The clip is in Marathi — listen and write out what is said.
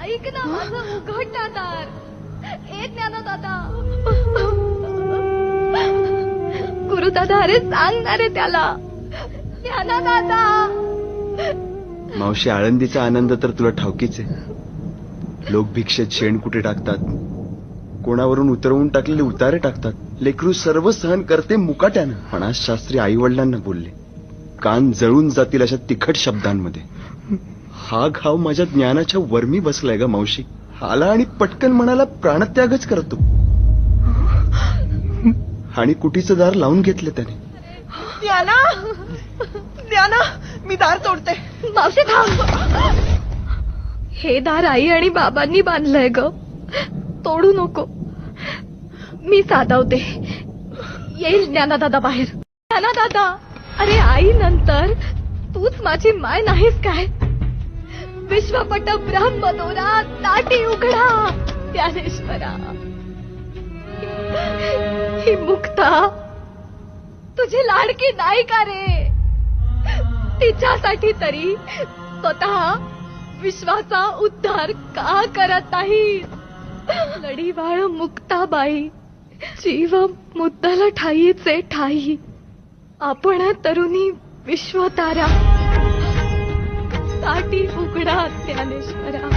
ऐक ना माझं उघड ना दार. ए ज्ञानदादा. गुरुदादा अरे सांग ना रे त्याला. ज्ञानदादा. मावशी, आळंदीचा आनंद तर तुला ठाऊकीच आहे. लोक भिक्षेत शेण कुठे टाकतात, कोणावरून उतरवून टाकलेले उतारे टाकतात. लेकरू सर्व सहन करते मुकाट्यानं. पण आज शास्त्री आई वडिलांना बोलले, कान जळून जातील अशा तिखट शब्दांमध्ये. हा घाव माझ्या ज्ञानाच्या वर्मी बसलाय ग मावशी. आला आणि पटकन म्हणाला प्राणत्यागच करतो. आणि कुटीचं दार लावून घेतलं त्याने. ज्ञाना, ज्ञाना, मी दार तोडते. मावशी थांब. हे दार आई आणि बाबांनी बांधलंय ग, तोडू नको. मी साधवते. येईल ज्ञानदादा बाहेर. ज्ञानदादा, अरे आई नंतर तूच माझी माय नाहीस काय? विश्वपट ब्रह्मदोरा ताटी उघडा ज्ञानेश्वरा. ही मुक्ता तुझी लाडकी नाही का रे? तिच्यासाठी तरी स्वतः विश्वाचा उद्धार का करत नाही? लढीवाळ मुक्ताबाई, जीव मुद्दाला ठाईचे ठाई. आपण तरुणी विश्वतारा, ताटी उघडा ज्ञानेश्वरा.